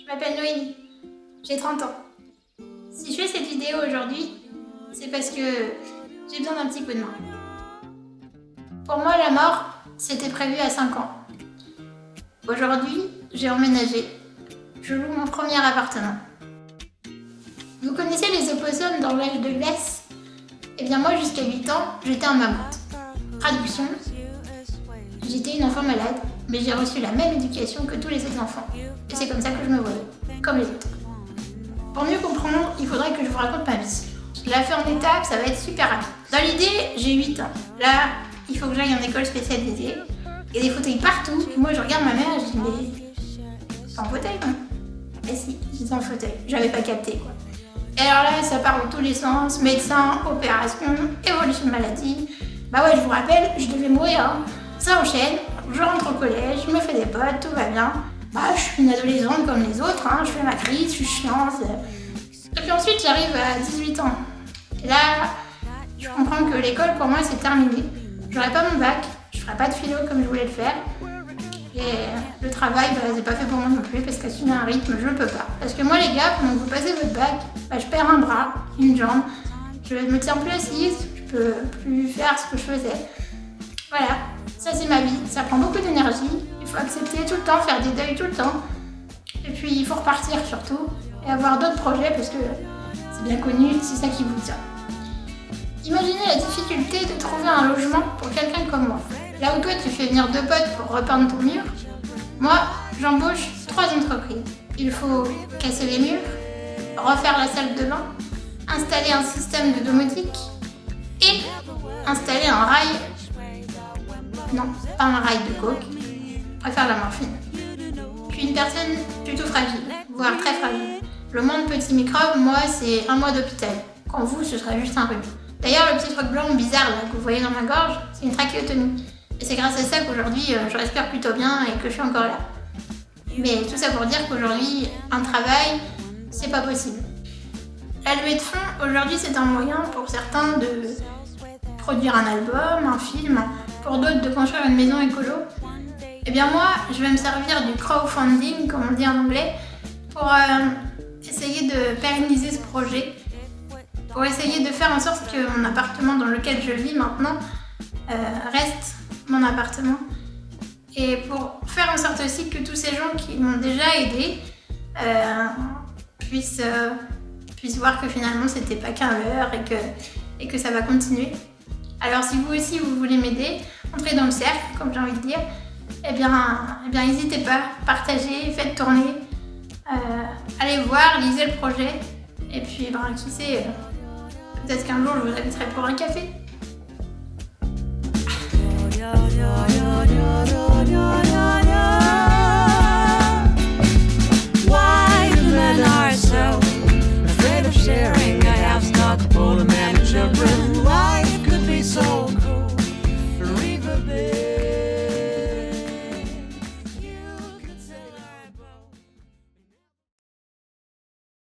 m'appelle Noémie, j'ai 30 ans. Si je fais cette vidéo aujourd'hui, c'est parce que j'ai besoin d'un petit coup de main. Pour moi, la mort, c'était prévu à 5 ans. Aujourd'hui, j'ai emménagé. Je loue mon premier appartement. Vous connaissez les opossums dans l'âge de glace? Eh bien moi, jusqu'à 8 ans, j'étais un mammouth. Traduction, j'étais une enfant malade, mais j'ai reçu la même éducation que tous les autres enfants. Et c'est comme ça que je me voyais, comme les autres. Pour mieux comprendre, il faudrait que je vous raconte ma vie. Je la fais en étapes, ça va être super rapide. Dans l'idée, j'ai 8 ans. Là, il faut que j'aille en école spécialisée. Il y a des fauteuils partout, et moi je regarde ma mère et je dis mais... c'est en fauteuil, non? Et si, j'étais en fauteuil, j'avais pas capté quoi. Et alors là, ça part dans tous les sens, médecin, opération, évolution de maladie. Bah ouais, je vous rappelle, je devais mourir, hein. Ça enchaîne, je rentre au collège, je me fais des potes, tout va bien. Bah je suis une adolescente comme les autres, hein. Je fais ma crise, je suis chiante. Et puis ensuite, j'arrive à 18 ans. Et là, je comprends que l'école pour moi c'est terminé. J'aurai pas mon bac, je ferai pas de philo comme je voulais le faire. Et le travail, bah, c'est pas fait pour moi non plus parce qu'assumer un rythme, je peux pas. Parce que moi les gars, quand vous passez votre bac, bah, je perds un bras, une jambe, je me tiens plus assise, je peux plus faire ce que je faisais. Voilà, ça c'est ma vie, ça prend beaucoup d'énergie, il faut accepter tout le temps, faire des deuils tout le temps. Et puis il faut repartir surtout et avoir d'autres projets parce que c'est bien connu, c'est ça qui vous tient. Imaginez la difficulté de trouver un logement pour quelqu'un comme moi. Là où toi tu fais venir 2 potes pour repeindre ton mur, moi j'embauche 3 entreprises. Il faut casser les murs, refaire la salle de bain, installer un système de domotique et installer un rail. Non, pas un rail de coke, je préfère la morphine. Je suis une personne plutôt fragile, voire très fragile. Le moins de petits microbes, moi c'est 1 mois d'hôpital. Quand vous, ce serait juste un rhume. D'ailleurs, le petit truc blanc bizarre là, que vous voyez dans ma gorge, c'est une trachéotomie. Et c'est grâce à ça qu'aujourd'hui, je respire plutôt bien et que je suis encore là. Mais tout ça pour dire qu'aujourd'hui, un travail, c'est pas possible. La levée de fonds, aujourd'hui, c'est un moyen pour certains de produire un album, un film, pour d'autres de construire une maison écolo. Eh bien moi, je vais me servir du crowdfunding, comme on dit en anglais, pour essayer de pérenniser ce projet, pour essayer de faire en sorte que mon appartement dans lequel je vis maintenant reste mon appartement, et pour faire en sorte aussi que tous ces gens qui m'ont déjà aidé puissent voir que finalement c'était pas qu'un leurre et que ça va continuer. Alors si vous aussi vous voulez m'aider, entrez dans le cercle, comme j'ai envie de dire, eh bien n'hésitez pas, partagez, faites tourner, allez voir, lisez le projet, et puis qui sait, peut-être qu'un jour je vous inviterai pour un café.